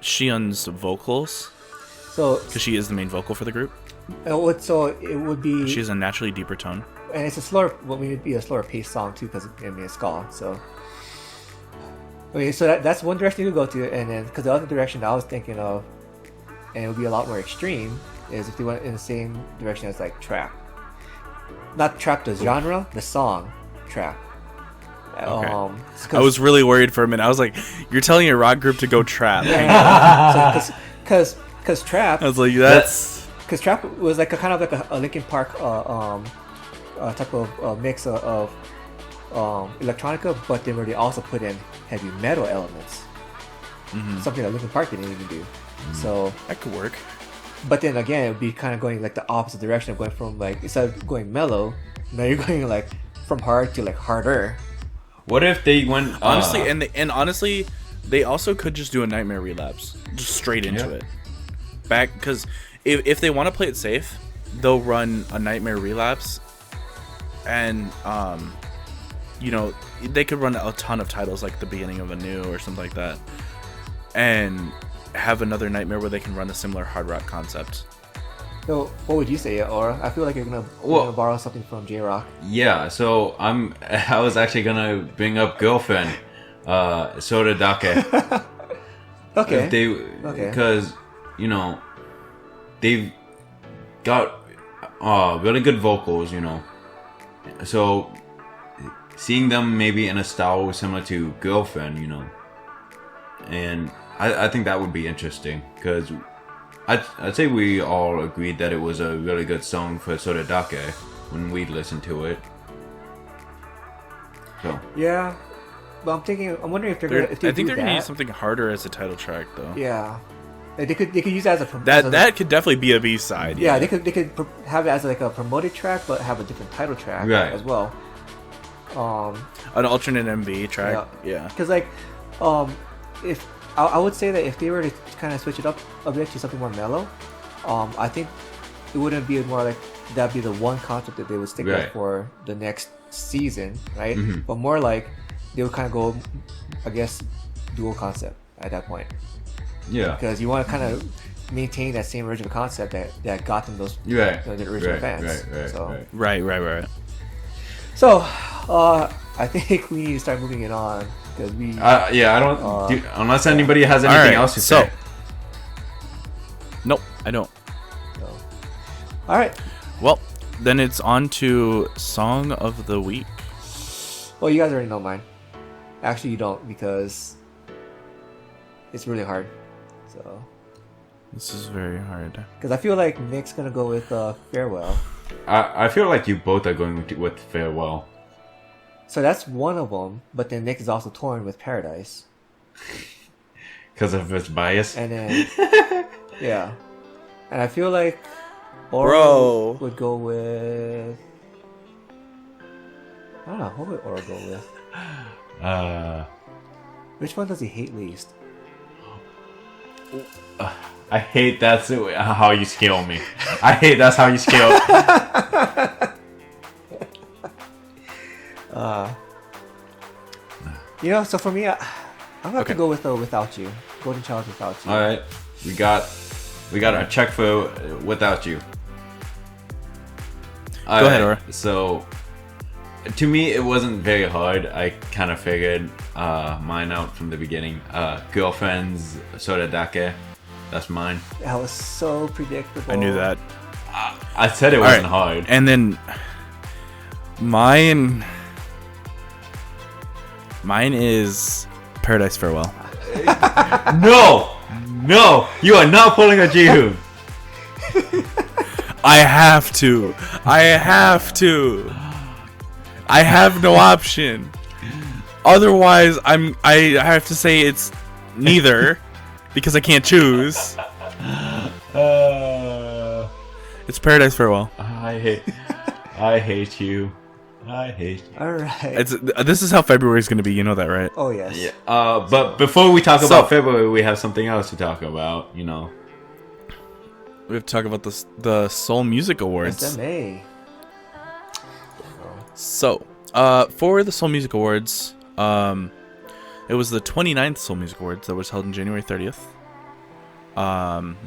Siyeon's vocals. So, because she is the main vocal for the group. So it would be. She has a naturally deeper tone, and it's a slower. What would be a slower paced song too, because it's ska. So, okay, so that's one direction to go to, and then because the other direction I was thinking of, and it would be a lot more extreme, is if they went in the same direction as like trap. Not trap the genre, the song, trap. Okay. I was really worried for a minute. I was like, "You're telling your rock group to go trap?" Yeah. Because trap. I was like, "That's." Because trap was like a kind of like a Linkin Park type of mix of electronica, but then where they also put in heavy metal elements. Something that Linkin Park didn't even do. So that could work. But then again, it would be kind of going like the opposite direction of going from like, instead of going mellow, now you're going like from hard to like harder. What if they went honestly, and honestly, they also could just do a Nightmare relapse, just straight into it. Back, because if they want to play it safe, they'll run a Nightmare relapse, and they could run a ton of titles like the beginning of a new or something like that, and have another Nightmare where they can run a similar hard rock concept. So, what would you say, Aura? I feel like you're gonna borrow something from J-Rock. Yeah, so I was actually gonna bring up Girlfriend, soれだけ. Okay. Because they've got really good vocals, So seeing them maybe in a style similar to Girlfriend, and I think that would be interesting, because I'd say we all agreed that it was a really good song for それだけ when we listened to it. So yeah, but I'm wondering if they're gonna. I think they're gonna use something harder as a title track, though. Yeah, they could use that as a that could definitely be a B-side. Yeah, they could have it as like a promoted track, but have a different title track as well. An alternate MV track. Yeah, because like if I would say that if they were to kind of switch it up a bit to something more mellow, I think it wouldn't be more like that'd be the one concept that they would stick with for the next season, right? But more like they would kind of go, I guess, dual concept at that point. Yeah. Because you want to kind of maintain that same original concept that got them those the original fans. Right. So, I think we need to start moving it on because we. I don't. Unless anybody has anything else to say. Nope, I don't. So, all right. Well, then it's on to Song of the Week. Well, you guys already know mine. Actually, you don't because it's really hard. So. This is very hard. Because I feel like Nick's gonna go with Farewell. I feel like you both are going with Farewell. So that's one of them, but then Nick is also torn with Paradise. Because of his bias? And then, yeah. And I feel like Oro would go with... I don't know, what would Oro go with? Which one does he hate least? I hate that's how you scale me. I hate that's how you scale. So for me, I'm gonna have to go with Without You. Golden Child Without You. All right, we got a check for Without You. Go ahead, Ora. So, to me, it wasn't very hard. I kind of figured mine out from the beginning. Girlfriend's So that Ke. That's mine. That was so predictable. I knew that. I said it wasn't hard. And then mine is Paradise Farewell. No, you are not pulling a Geum. I have to. I have no option. Otherwise, I have to say it's neither because I can't choose. It's Paradise Farewell. I hate you. All right. This is how February is going to be. You know that, right? Oh yes. Yeah. But before we talk about February, we have something else to talk about. You know. We have to talk about the Seoul Music Awards. SMA. So, for the Seoul Music Awards, it was the 29th Seoul Music Awards that was held on January 30th.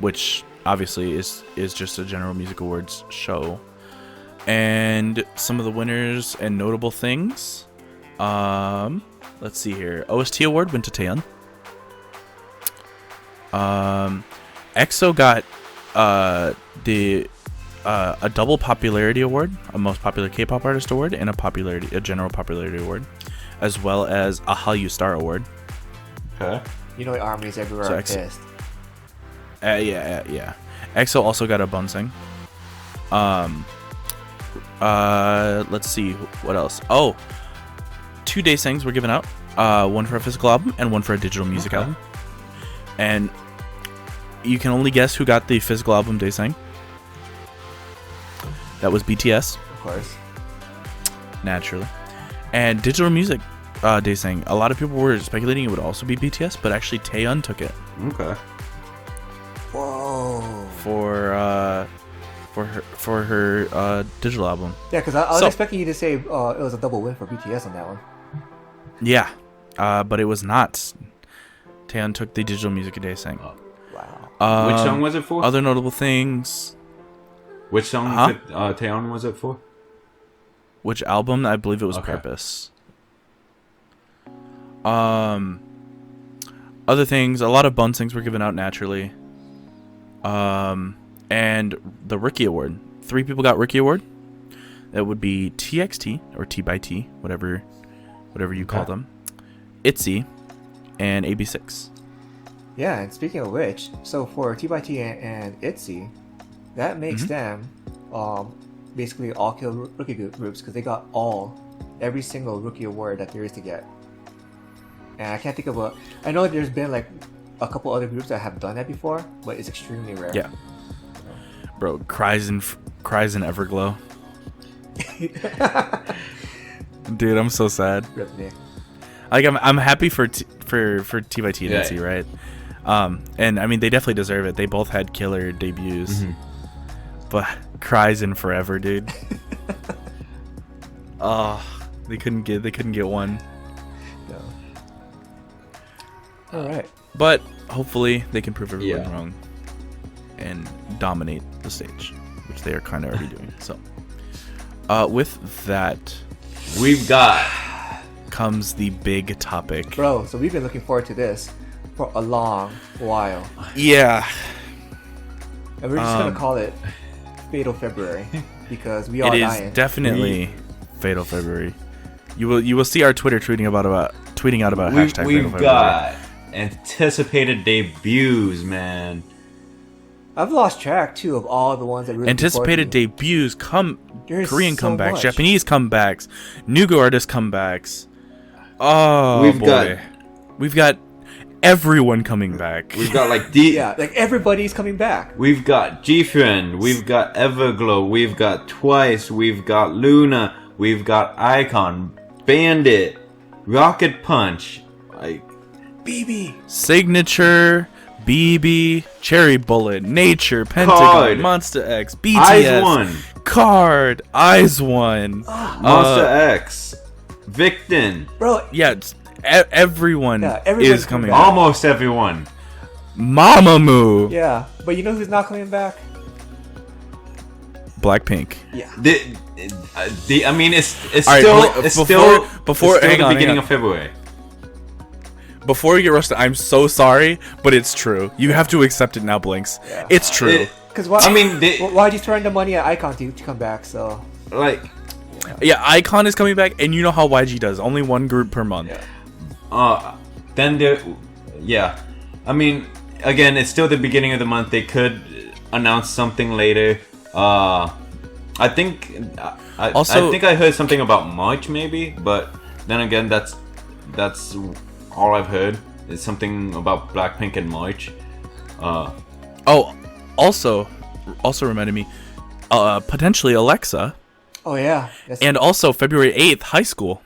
Which obviously is just a general music awards show. And some of the winners and notable things. Let's see here. OST award went to Taeyeon. EXO got a double popularity award, a most popular K-pop artist award, and a general popularity award, as well as a Hallyu Star award. Okay. You know, armies everywhere are pissed. Yeah. EXO also got a Bunsing. Let's see what else. Oh, 2 Daesangs were given out. One for a physical album and one for a digital music album. And you can only guess who got the physical album Daesang. That was BTS. Of course. Naturally. And digital music Daesang. A lot of people were speculating it would also be BTS, but actually Taeyeon took it. Okay. Whoa. For her digital album. Yeah, because I was expecting you to say it was a double win for BTS on that one. Yeah, but it was not. Taeyeon took the digital music Daesang. Wow. Which song was it for? Other notable things. Which song Taeyeon was it for? Which album? I believe it was Purpose. Other things. A lot of Bunsings were given out naturally. And the Rookie Award. 3 people got Rookie Award. That would be TXT or T by T, whatever you call them. ITZY and AB6. Yeah, and speaking of which, so for T by T and ITZY, that makes them basically all kill rookie groups because they got every single rookie award that there is to get. And I can't think of I know there's been like a couple other groups that have done that before, but it's extremely rare. Yeah. Bro, cries in Everglow. Dude, I'm so sad. Rip Nick. Like I'm happy for for T by T and Yeah. NC, right? And I mean, they definitely deserve it. They both had killer debuts, but Cries in Forever, dude. They couldn't get one. No. All right. But hopefully they can prove everyone Yeah. wrong and dominate the stage, which they are kind of already doing. So, with that We've got comes the big topic. Bro, so we've been looking forward to this for a long while. Yeah. And we're just gonna call it Fatal February because we It are is dying. definitely Fatal February. You will see our Twitter tweeting out about hashtag Fatal we've February. got anticipated debuts, man. I've lost track too of all the ones that really Anticipated debuts. debuts, There's Korean so comebacks, much. Japanese comebacks, Nugu artist comebacks. Oh, we've got everyone coming back. We've got like Yeah, like everybody's coming back. We've got G-Friend, we've got Everglow, we've got Twice, we've got Luna, we've got Icon, Bandit, Rocket Punch, like BB. Signature, BB, Cherry Bullet, Nature, Pentagon, Card. Monster X, BTS, Eyes One, Card, Eyes One, Monster X, Victon, Bro, yeah, everyone everybody's is coming coming back. back. almost everyone. Mamamoo, yeah. But you know who's not coming back? Blackpink. Yeah. I mean, it's All right, still Blake, it's before- still before- it's still hang the on, beginning hang on. of February. Before you get roasted, I'm so sorry, but it's true. You have to accept it now, Blinks. Yeah. It's true. It- Because why? I mean, why'd you throw in the money at Icon to come back? So like Yeah, Icon is coming back, and you know how YG does. Only one group per month. Yeah. then there, yeah. I mean, again, it's still the beginning of the month. They could announce something later. I think I Also- think I heard something about March maybe, but then again, that's all I've heard. Is something about Blackpink in March. Oh, also reminded me, potentially Alexa, oh yeah. That's, and also February 8th, High School.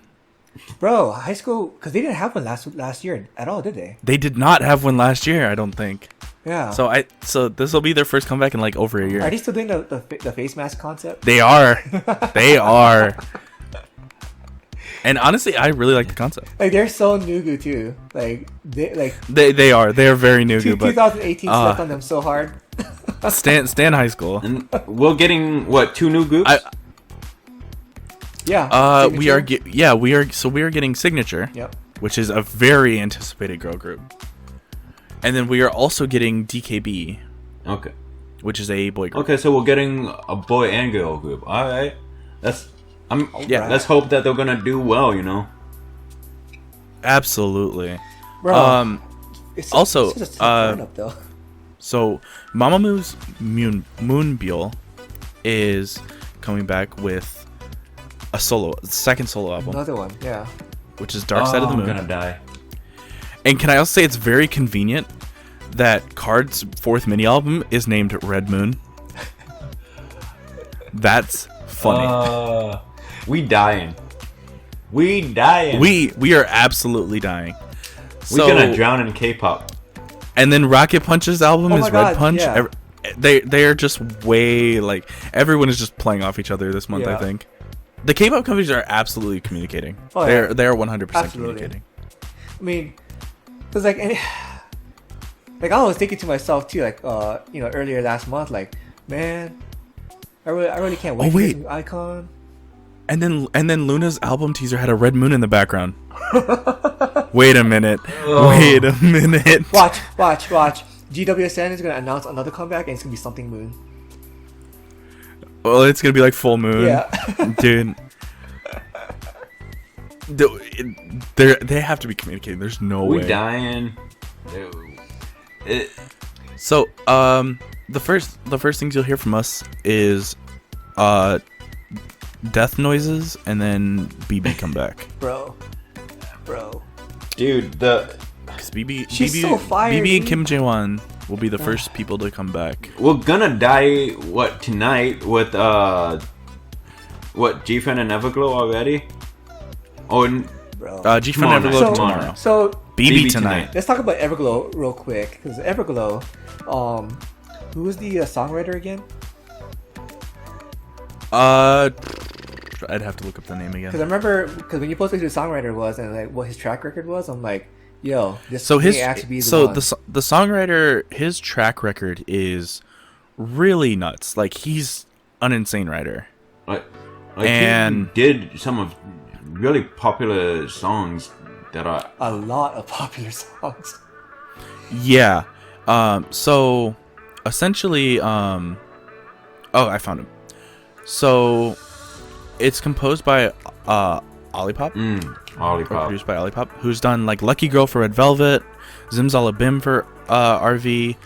bro, high school because they didn't have one last year at all, did they? They did not have one last year, I don't think. Yeah. So this will be their first comeback in like over a year. Are they still doing the face mask concept? They are. They are. And honestly, I really like the concept. Like they're so Nugu too. Like They are. They are very new, but 2018 slept on them so hard. Stan High School. And we're getting what 2 new groups? Yeah. We are Signature. we are getting Signature, Yep. which is a very anticipated girl group. And then we are also getting DKB, Okay. which is a boy group. Okay, so we're getting a boy and girl group. All right. Yeah. Let's hope that they're gonna do well. You know. Absolutely. Bro. It's also, it's just a lineup, though. So Mamamoo's Moonbyul is coming back with a second solo album, Another one. Yeah. which is Dark Side of the Moon. I'm gonna die. And can I also say it's very convenient that Card's 4th mini album is named Red Moon. That's funny. We dying. We dying. We are absolutely dying. We're gonna drown in K-pop. And then Rocket Punch's album Oh is my Red God, Punch. yeah. They are just way like everyone is just playing off each other this month. Yeah. I think the K-pop companies are absolutely communicating. Oh, yeah. They're 100% Absolutely. communicating. I mean, cause like I was thinking to myself too, like earlier last month, like man, I really can't wait Oh, for wait. this new Icon. And then Luna's album teaser had a red moon in the background. Wait a minute. Wait a minute. Watch. GWSN is gonna announce another comeback, and it's gonna be something Moon. Well, it's gonna be like full moon. Yeah. Dude. They have to be communicating. There's no We way. dying. So, the first things you'll hear from us is, death noises, and then BB come back. bro. Dude, Because She's so fire, BB and dude. Kim Jae-won will be the first people to come back. we're gonna die. What tonight with what G-Fan and Everglow already? Or Bro. G-Fan Tomorrow Everglow night. tomorrow. So BB Tonight. Let's talk about Everglow real quick, because Everglow, who was the songwriter again? I'd have to look up the name again. Because I remember, because when you posted who the songwriter was and like what his track record was, I'm like, yo, this may actually be the one. The songwriter, his track record is really nuts. Like, he's an insane writer. And he did some of really popular songs that are a lot of popular songs. Yeah. So essentially, oh, I found him. So it's composed by Olipop. Olipop. Produced by Olipop, who's done like Lucky Girl for Red Velvet, Zimzalabim for RV,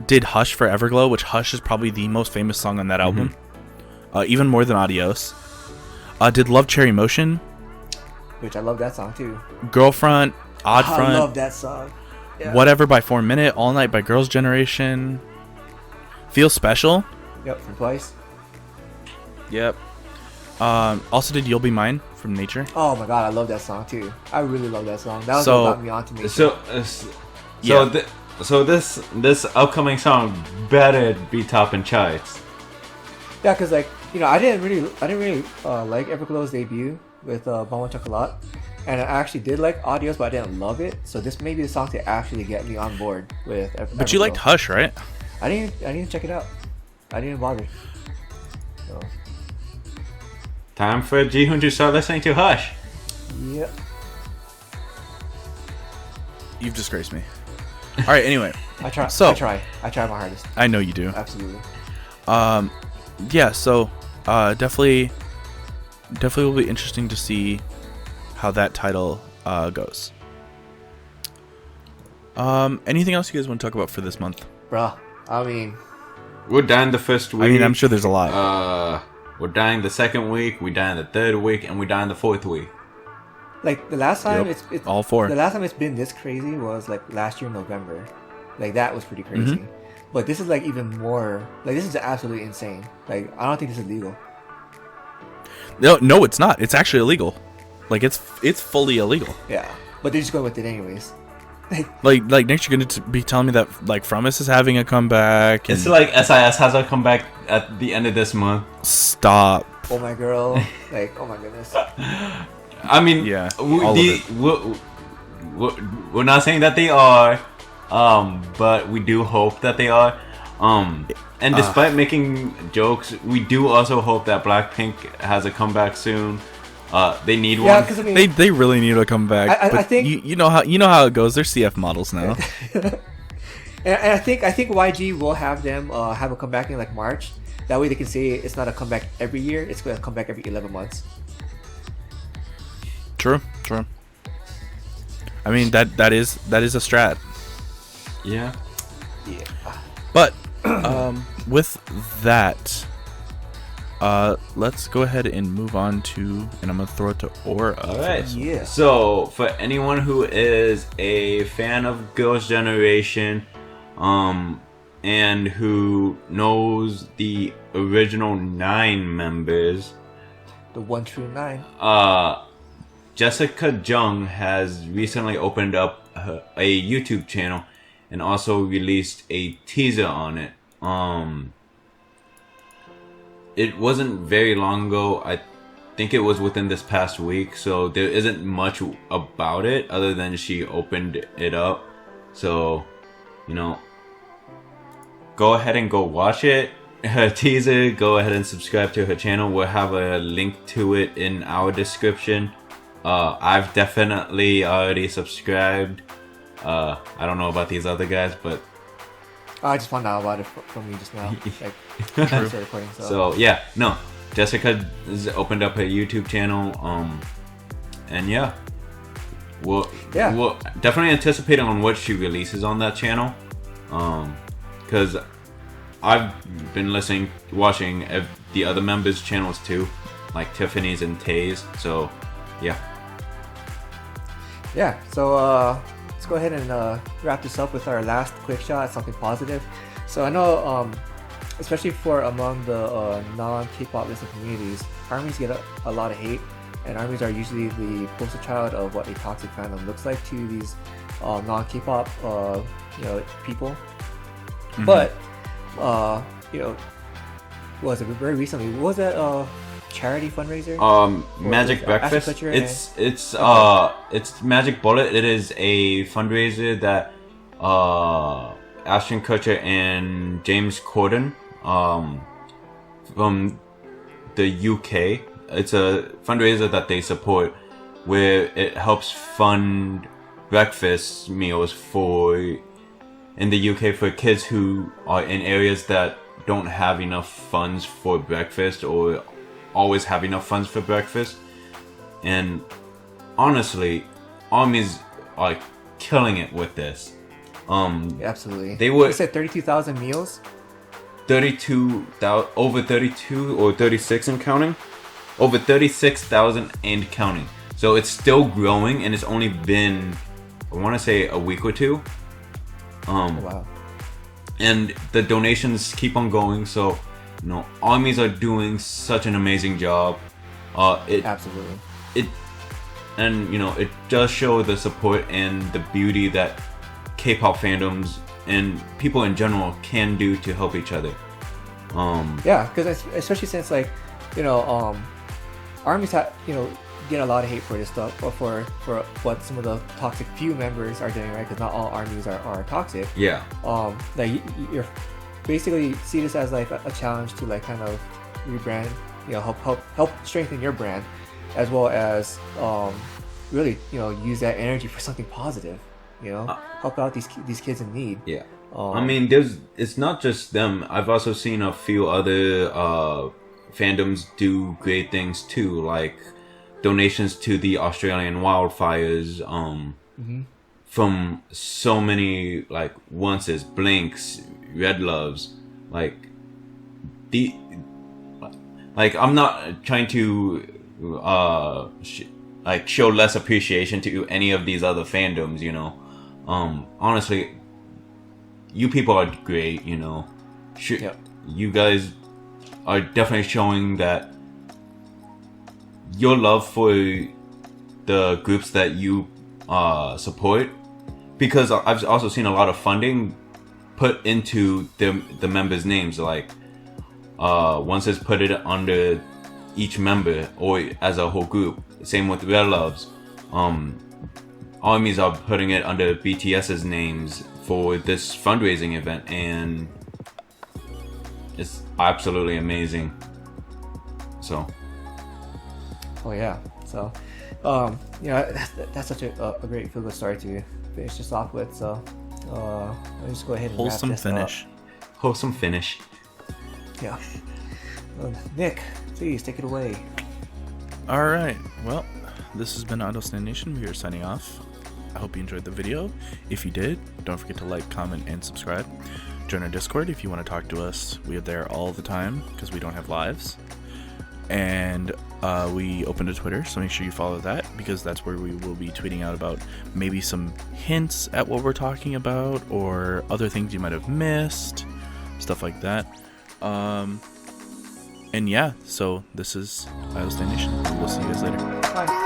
did Hush for Everglow, which Hush is probably the most famous song on that album. Even more than Adios. Did Love Cherry Motion, which I love that song too. Girlfront, Odd Front. I love that song. Yeah. Whatever by 4 Minute, All Night by Girls' Generation, Feel Special. Yep, from Twice. Yep. Also did You'll Be Mine from Nature. Oh my god, I love that song too. I really love that song. That was what got me onto Nature. So this upcoming song better be topping charts. Yeah, because like, you know, I didn't really like Everglow's debut with Bon Chocolat, and I actually did like Audios, but I didn't love it. So this may be the song to actually get me on board with Everglow. But you liked Hush, right? I didn't check it out. I didn't bother. So. Time for Jihoon to start listening to Hush. Yep. You've disgraced me. All right. Anyway, I try my hardest. I know you do. Absolutely. Yeah. So, definitely will be interesting to see how that title goes. Anything else you guys want to talk about for this month? Bruh, I mean, we're dying the first week. I mean, I'm sure there's a lot. We're dying the second week. We dying the third week, and we dying the fourth week. Like the last time it's all four. The last time it's been this crazy was like last year in November. Like that was pretty crazy. But this is like even more. Like this is absolutely insane. Like I don't think this is legal. No, it's not. It's actually illegal. Like it's fully illegal. Yeah, but they're just going with it anyways. Like next you're going to be telling me that like Fromis is having a comeback. It's like SIS has a comeback at the end of this month. Stop. Oh my girl. Like oh my goodness. I mean, yeah. We're not saying that they are, but we do hope that they are. And despite making jokes, we do also hope that Blackpink has a comeback soon. They need one. Yeah, I mean, they really need to come back. I think you know how it goes. They're CF models now. and I think YG will have them have a comeback in like March. That way they can say it's not a comeback every year. It's going to come back every 11 months. True. I mean that is a strat. Yeah. But with that, let's go ahead and move on to, and I'm gonna throw it to Aura. All right. Yeah. So for anyone who is a fan of Girls' Generation, and who knows the original 9 members, the 1 true 9. Jessica Jung has recently opened up a YouTube channel and also released a teaser on it. It wasn't very long ago. I think it was within this past week, so there isn't much about it other than she opened it up. So, go ahead and go watch it. Her teaser, go ahead and subscribe to her channel. We'll have a link to it in our description. I've definitely already subscribed. I don't know about these other guys, but I just found out about it from you just now. Like, I started recording, so yeah, no. Jessica has opened up her YouTube channel. And yeah, we're definitely anticipating on what she releases on that channel. Because I've been watching the other members' channels too, like Tiffany's and Tay's. So yeah. Yeah, so let's go ahead and wrap this up with our last quick shot, something positive. So I know, especially for among the non-K-pop listening communities, ARMYs get a lot of hate and armies are usually the poster child of what a toxic fandom looks like to these non-K-pop people. But was it very recently? What was that charity fundraiser? Magic Breakfast. It's Magic Bullet. It is a fundraiser that Ashton Kutcher and James Corden from the UK. It's a fundraiser that they support where it helps fund breakfast meals in the UK for kids who are in areas that don't have enough funds for breakfast or always have enough funds for breakfast. And honestly, armies are killing it with this. Absolutely. They said 32,000 meals. 32,000, over 32 or 36 and counting, over 36,000 and counting. So it's still growing, and it's only been, I want to say, a week or two. Wow. And the donations keep on going. So, armies are doing such an amazing job. Absolutely. It does show the support and the beauty that K-pop fandoms and people in general can do to help each other. Because especially since armies get a lot of hate for this stuff, or for what some of the toxic few members are doing, right? Because not all armies are toxic. Yeah. You're basically see this as like a challenge to like kind of rebrand, help strengthen your brand, as well as really use that energy for something positive. Help out these kids in need. Yeah. It's not just them. I've also seen a few other fandoms do great things too, like donations to the Australian wildfires from so many Onces, Blinks, Red Loves, I'm not trying to show less appreciation to any of these other fandoms, honestly, you people are great, you guys are definitely showing that your love for the groups that you support, because I've also seen a lot of funding put into the members' names, once it's put it under each member or as a whole group. Same with Red Loves. Armies are putting it under BTS's names for this fundraising event, and it's absolutely amazing. So. Oh yeah. So, that's such a great feel-good story to finish this off with. So, let's just go ahead and wholesome wrap this finish. up. Wholesome finish. Yeah. Nick, please take it away. All right. Well, this has been Idle Stand Nation. We are signing off. I hope you enjoyed the video. If you did, don't forget to like, comment, and subscribe. Join our Discord if you want to talk to us. We are there all the time because we don't have lives. And we opened a Twitter, so make sure you follow that, because that's where we will be tweeting out about maybe some hints at what we're talking about or other things you might have missed, stuff like that. And yeah, so this is Idle Stand Nation. We'll see you guys later. Bye.